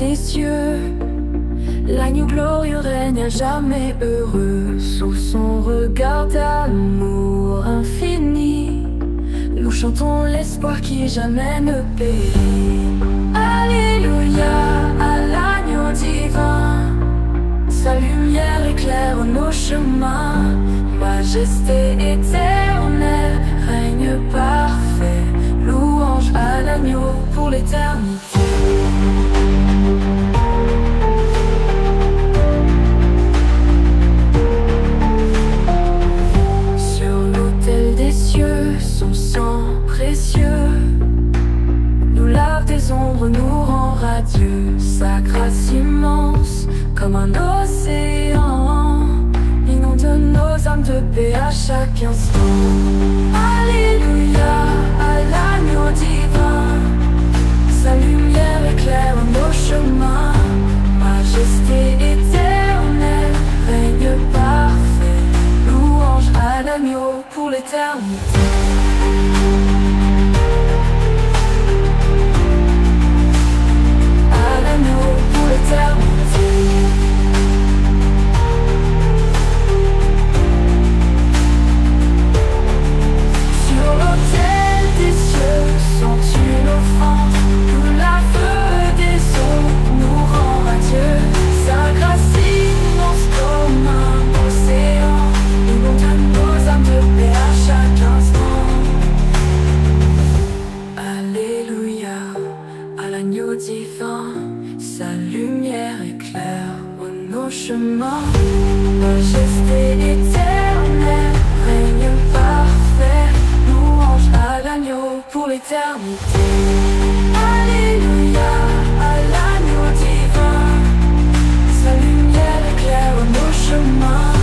des cieux. L'agneau glorieux règne à jamais heureux. Sous son regard d'amour infini, nous chantons l'espoir qui jamais ne périt. Alléluia à l'agneau divin, sa lumière éclaire nos chemins. Majesté éternelle, règne parfait, louange à l'agneau pour l'éternité. Sur l'autel des cieux, son sang précieux nous lave des ombres, nous rend radieux. Sa grâce immense, comme un océan, inonde nos âmes de paix à chaque instant. Alléluia à l'agneau divin, sa lumière éclaire nos chemins. Majesté éternelle, règne parfait, louange à l'agneau pour l'éternité. À l'agneau pour l'éternité. Sur l'autel des cieux sont une offrande, où la feu des eaux nous rend radieux. Sa grâce immense comme un océan, inonde nos âmes de paix à chaque instant. Alléluia à l'agneau divin, sa lumière éclaire nos chemins. Majesté éternelle, règne parfait, louange à l'agneau pour l'éternité. Alléluia à l'agneau divin, sa lumière éclaire nos chemins.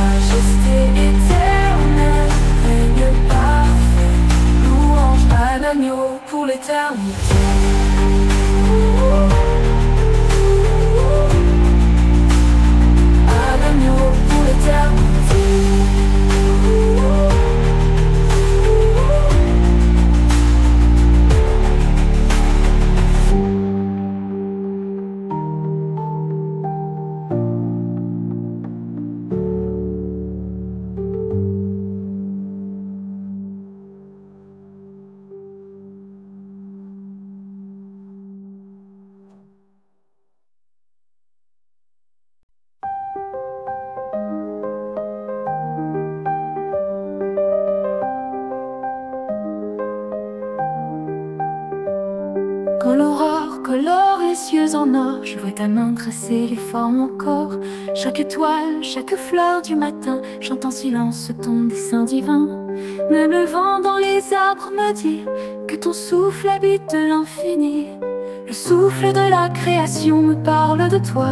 Majesté éternelle, règne parfait, louange à l'agneau pour l'éternité. À l'agneau pour l'éternité. Quand l'aurore colore les cieux en or, je vois ta main tracer les formes encore. Chaque étoile, chaque fleur du matin chante en silence ton dessein divin. Même le vent dans les arbres me dit que ton souffle habite l'infini. Le souffle de la création me parle de toi.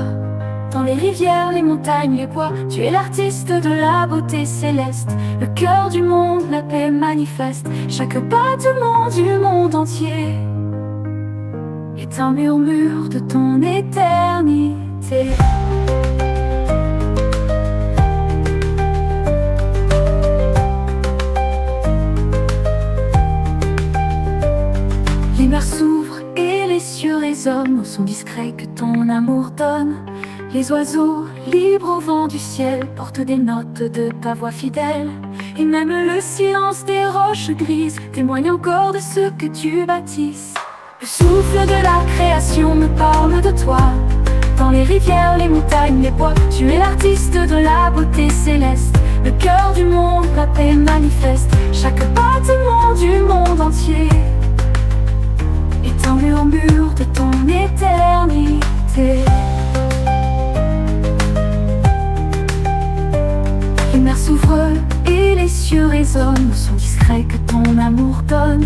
Dans les rivières, les montagnes, les bois, tu es l'artiste de la beauté céleste. Le cœur du monde, la paix manifeste. Chaque battement du monde entier est un murmure de ton éternité. Les mers s'ouvrent et les cieux résonnent au son discret que ton amour donne. Les oiseaux, libres au vent du ciel, portent des notes de ta voix fidèle. Et même le silence des roches grises témoigne encore de ce que tu bâtisses. Le souffle de la création me parle de toi. Dans les rivières, les montagnes, les bois, tu es l'artiste de la beauté céleste. Le cœur du monde, la paix manifeste. Chaque battement du monde entier est un murmure de ton éternité. Les mers s'ouvrent et les cieux résonnent au son discret que ton amour donne.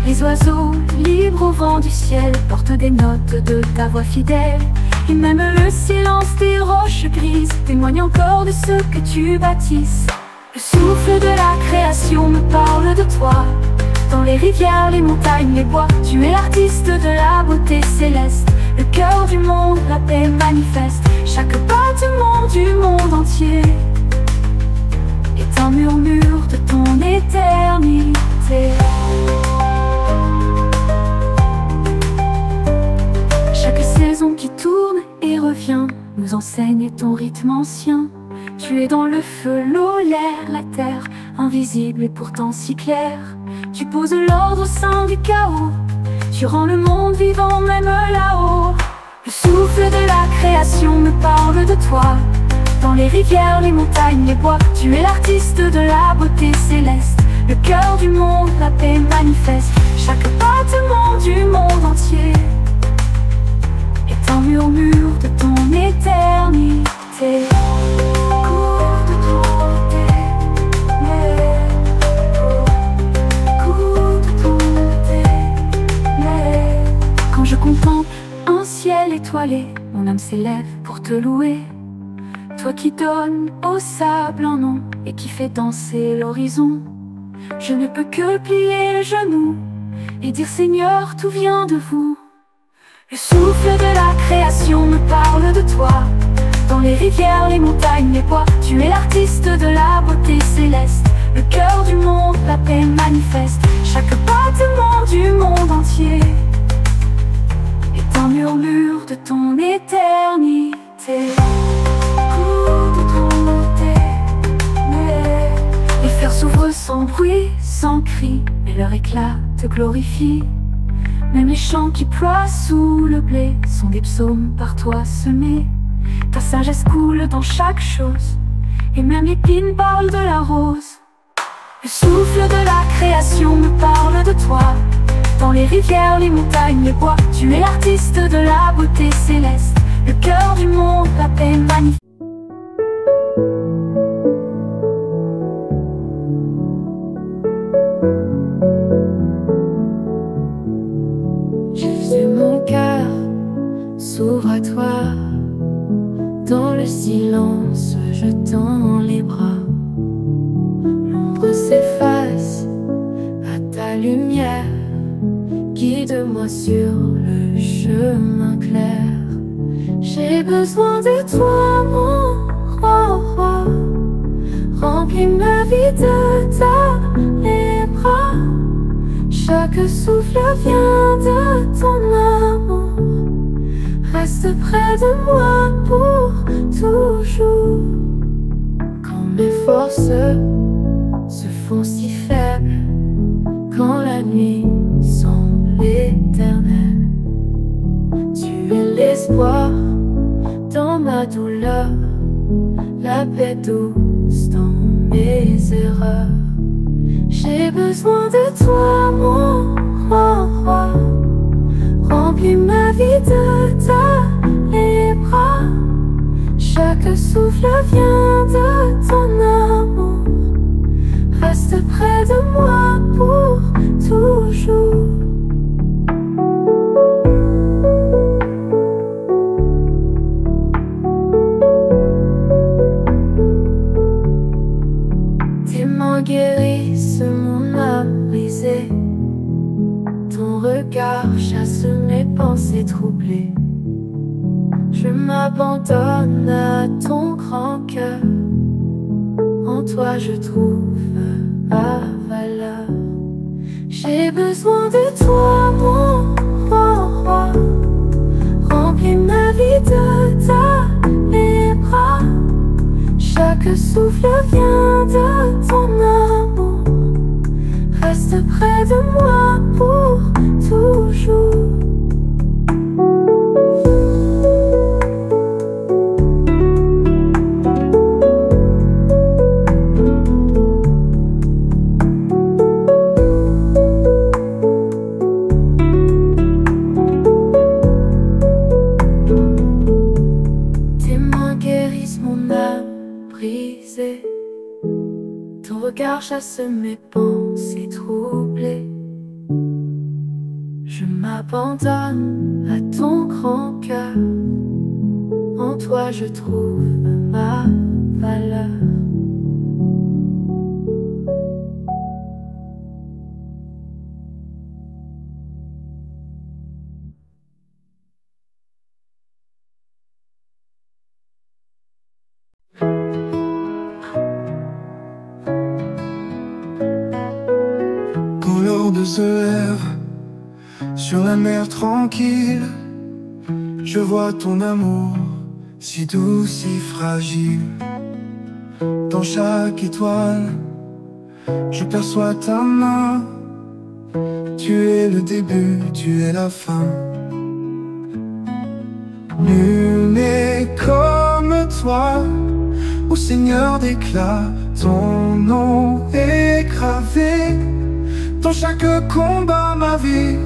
Les oiseaux, libres au vent du ciel, portent des notes de ta voix fidèle. Et même le silence des roches grises témoigne encore de ce que tu bâtisses. Le souffle de la création me parle de toi. Dans les rivières, les montagnes, les bois, tu es l'artiste de la beauté céleste. Le cœur du monde, la paix manifeste. Chaque battement du monde entier est un murmure de ton éternité. Chaque saison qui reviens, nous enseigne ton rythme ancien. Tu es dans le feu, l'eau, l'air, la terre, invisible et pourtant si clair. Tu poses l'ordre au sein du chaos, tu rends le monde vivant même là-haut. Le souffle de la création me parle de toi. Dans les rivières, les montagnes, les bois, tu es l'artiste de la beauté céleste. Le cœur du monde, la paix manifeste. Chaque battement du monde entier est un murmure de ton éternité. Cours de ton cours de ton Quand je contemple un ciel étoilé, mon âme s'élève pour te louer. Toi qui donnes au sable un nom et qui fais danser l'horizon, je ne peux que plier les genoux et dire Seigneur, tout vient de vous. Le souffle de la création me parle de toi. Dans les rivières, les montagnes, les bois, tu es l'artiste de la beauté céleste. Le cœur du monde, la paix manifeste. Chaque battement du monde entier est un murmure de ton éternité. Les fers s'ouvrent sans bruit, sans cri, mais leur éclat te glorifie. Même les champs qui ploient sous le blé sont des psaumes par toi semés. Ta sagesse coule dans chaque chose, et même l'épine parle de la rose. Le souffle de la création me parle de toi. Dans les rivières, les montagnes, les bois, tu es l'artiste de la beauté céleste. Le cœur du monde, la paix magnifique. Jésus, mon cœur s'ouvre à toi. Dans le silence, je tends les bras. L'ombre s'efface à ta lumière. Guide-moi sur le chemin clair. J'ai besoin de toi, mon roi. Remplis ma vie de tes bras. Chaque souffle vient de ton amour. Reste près de moi pour toujours. Quand mes forces se font si faibles, quand la nuit semble éternelle, tu es l'espoir dans ma douleur, la paix douce dans mes erreurs. J'ai besoin de toi, mon roi. Remplis ma vie de tes bras. Chaque souffle vient de ton amour. Reste près de moi pour toujours. Tes mains guérissent mon âme brisée. Ton regard chasse mes pensées troublées. Je m'abandonne à ton grand cœur. En toi je trouve ma valeur. J'ai besoin de toi, mon roi. Remplis ma vie de tes bras. Chaque souffle vient de ton amour. Reste près de moi pour toujours. Tes mains guérissent mon âme brisée. Ton regard chasse mes pensées troublées. Je m'abandonne à ton grand cœur. En toi je trouve ma valeur. Quand l'aube se lève sur la mer tranquille, je vois ton amour si doux, si fragile. Dans chaque étoile, je perçois ta main. Tu es le début, tu es la fin. Nul n'est comme toi, ô Seigneur d'éclat. Ton nom est gravé dans chaque combat, ma vie.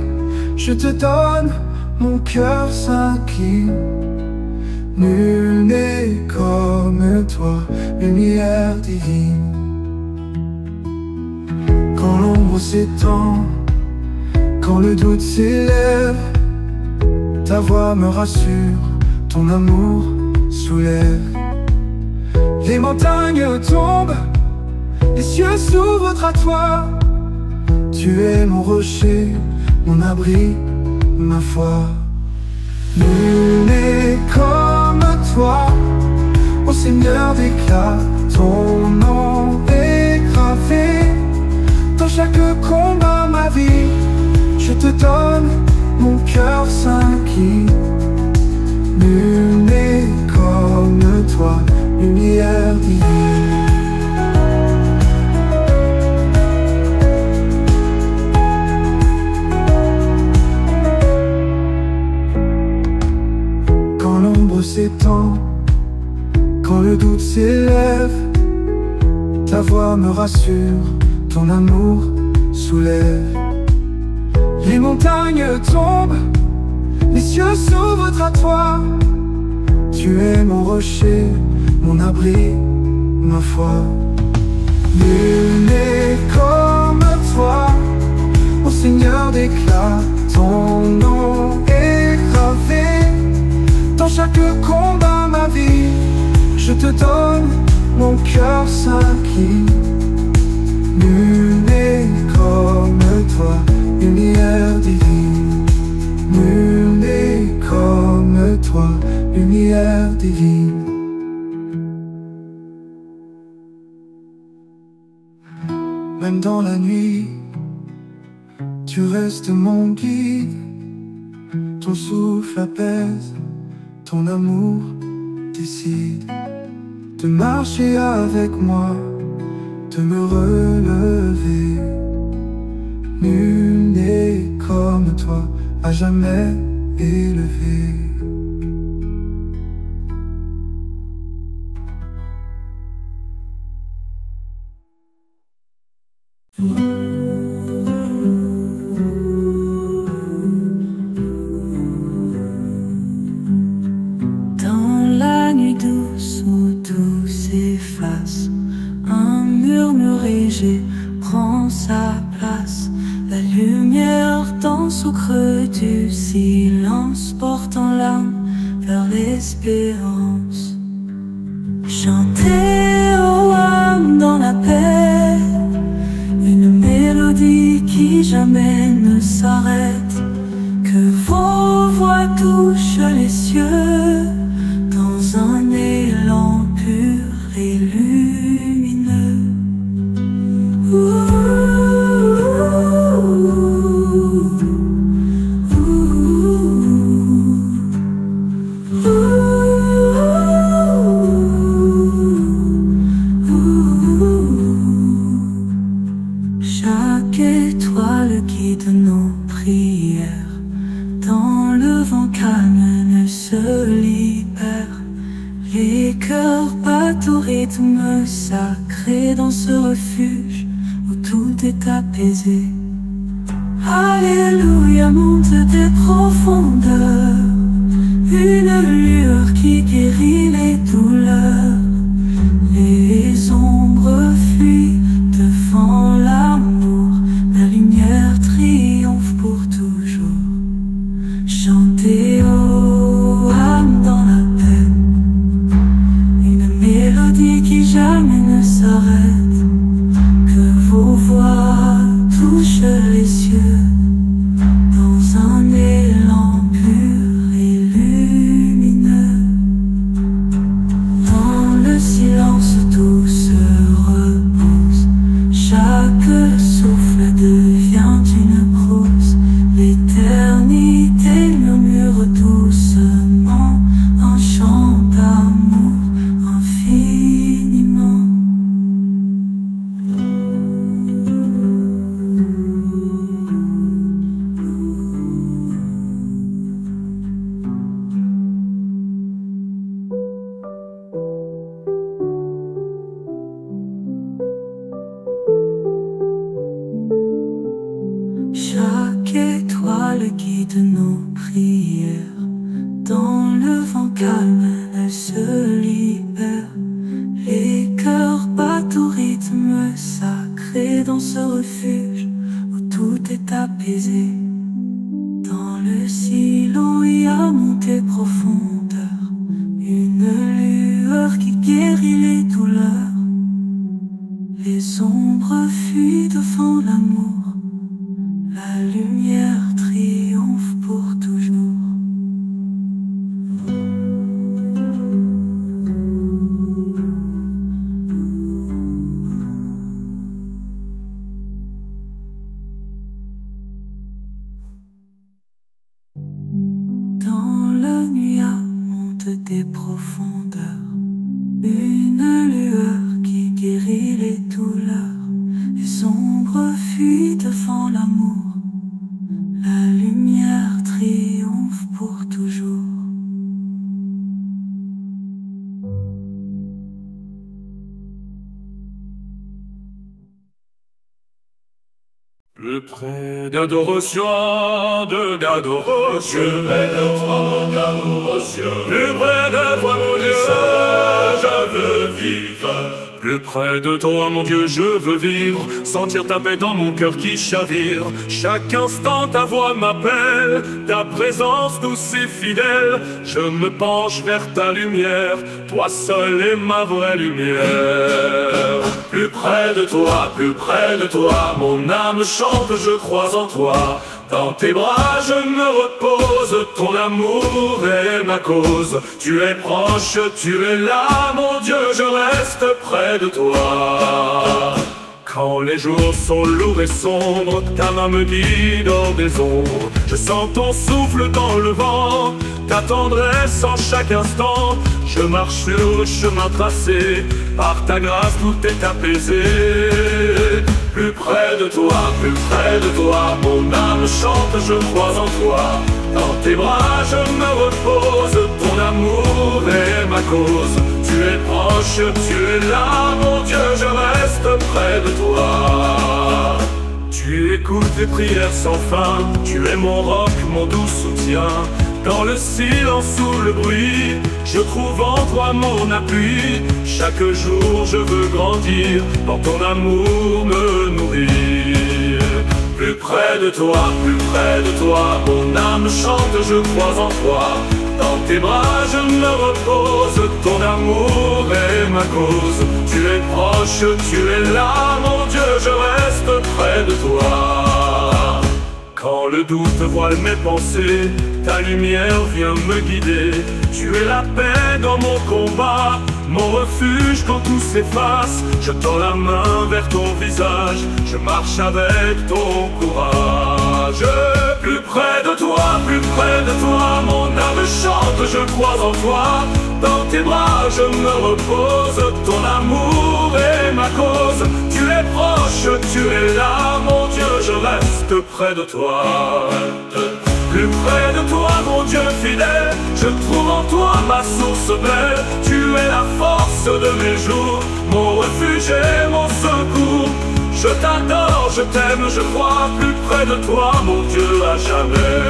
Je te donne, mon cœur s'incline. Nul n'est comme toi, lumière divine. Quand l'ombre s'étend, quand le doute s'élève, ta voix me rassure, ton amour soulève. Les montagnes tombent, les cieux s'ouvrent à toi. Tu es mon rocher, mon abri, ma foi. Nul n'est comme toi, ô Seigneur d'éclat. Ton nom est gravé dans chaque combat, ma vie. Je te donne, mon cœur s'incline. Nul n'est comme toi, lumière divine. Quand l'ombre s'étend, quand le doute s'élève, ta voix me rassure, ton amour soulève. Les montagnes tombent, les cieux s'ouvrent à toi. Tu es mon rocher, mon abri, ma foi. Nul n'est comme toi, ô Seigneur d'éclat. Ton nom est gravé dans chaque combat, ma vie. Je te donne, mon cœur s'incline. Nul n'est comme toi, lumière divine. Nul n'est comme toi, lumière divine. Même dans la nuit, tu restes mon guide. Ton souffle apaise, ton amour décide de marcher avec moi, de me relever. Nul n'est comme toi, à jamais élevé. Dans la nuit douce où tout s'efface, un murmure léger prend sa place. La lumière danse au creux du silence, portant l'âme vers l'espérance. Chantez aux âmes dans la paix, une mélodie qui jamais ne s'arrête. Que vos voix touchent les cieux dans un élan pur et lumineux. Chaque étoile guide nos prières, dans le vent calme ne se libère. Les cœurs battent au rythme sacré dans ce refuge où tout est apaisé. Alléluia monte des profondeurs, une lueur qui guérit les douleurs. Les ombres fuient devant l'amour, la lumière triomphe pour toujours. Chantez aux âmes dans la paix, une mélodie qui jamais ne s'arrête. Que vos voix touchent les cieux dans un élan pur et lumineux. guide nos prières. Dans le vent calme, elle se libère. Les cœurs battent au rythme sacré dans ce refuge où tout est apaisé. Dans le silence y a montée profondeur, une lueur qui guérit les douleurs. Les ombres fuient devant l'amour, la lumière triomphe pour toujours. Dans la nuit monte des profondeurs, une lueur qui guérit les douleurs. Les ombres fuient devant l'amour, la lumière triomphe pour toujours. Plus près d'adoration, d'adoration, plus près de toi, d'adoration, plus près de toi, mon Dieu, je veux vivre. Plus près de toi, mon Dieu, je veux vivre, sentir ta paix dans mon cœur qui chavire. Chaque instant, ta voix m'appelle, ta présence douce et fidèle. Je me penche vers ta lumière, toi seul est ma vraie lumière. Plus près de toi, mon âme chante, je crois en toi. Dans tes bras je me repose, ton amour est ma cause. Tu es proche, tu es là, mon Dieu, je reste près de toi. Quand les jours sont lourds et sombres, ta main me guide hors des ombres. Je sens ton souffle dans le vent, ta tendresse en chaque instant. Je marche sur le chemin tracé, par ta grâce tout est apaisé. Plus près de toi, mon âme chante, je crois en toi. Dans tes bras je me repose, ton amour est ma cause. Tu es proche, tu es là, mon Dieu, je reste près de toi. Tu écoutes les prières sans fin, tu es mon roc, mon doux soutien. Dans le silence ou le bruit, je trouve en toi mon appui. Chaque jour je veux grandir, dans ton amour me nourrir. Plus près de toi, mon âme chante, je crois en toi. Dans tes bras je me repose, ton amour est ma cause. Tu es proche, tu es là, mon Dieu, je reste près de toi. Quand le doute voile mes pensées, ta lumière vient me guider. Tu es la paix dans mon combat, mon refuge quand tout s'efface. Je tends la main vers ton visage, je marche avec ton courage. Plus près de toi, mon âme chante, je crois en toi. Dans tes bras je me repose, ton amour est ma cause. Tu es proche, tu es là, mon Dieu, je reste près de toi. Plus près de toi, mon Dieu fidèle, je trouve en toi ma source belle. Tu es la force de mes jours, mon refuge et mon secours. Je t'adore, je t'aime, je crois. Plus près de toi, mon Dieu, à jamais.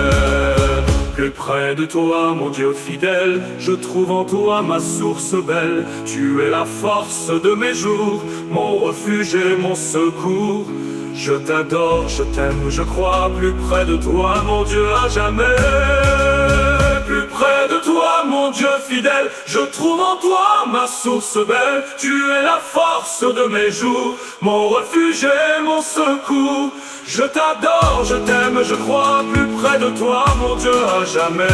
Plus près de toi, mon Dieu fidèle, je trouve en toi ma source belle. Tu es la force de mes jours, mon refuge et mon secours. Je t'adore, je t'aime, je crois. Plus près de toi, mon Dieu, à jamais. Plus près de toi, mon Dieu fidèle, je trouve en toi ma source belle. Tu es la force de mes jours, mon refuge et mon secours. Je t'adore, je t'aime, je crois. Plus près de toi, mon Dieu, à jamais.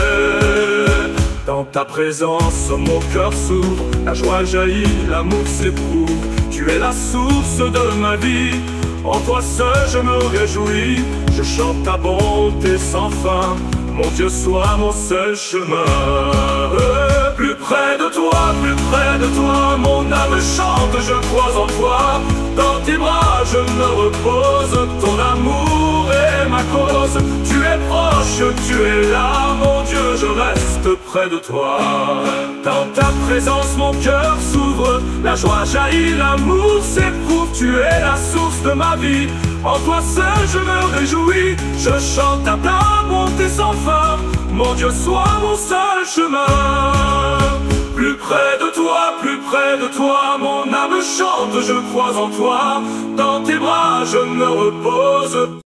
Dans ta présence, mon cœur s'ouvre, la joie jaillit, l'amour s'éprouve. Tu es la source de ma vie, en toi seul je me réjouis. Je chante ta bonté sans fin, mon Dieu sois mon seul chemin. Plus près de toi, mon âme chante, je crois en toi. Dans tes bras je me repose, ton amour est ma cause. Tu es proche, tu es là, mon Dieu, je reste près de toi. Dans ta présence mon cœur s'ouvre, la joie jaillit, l'amour s'éprouve. Tu es la source de ma vie, En toi seul je me réjouis, je chante à plein montée sans fin. Mon Dieu, sois mon seul chemin. Plus près de toi, mon âme chante, je crois en toi. Dans tes bras je me repose.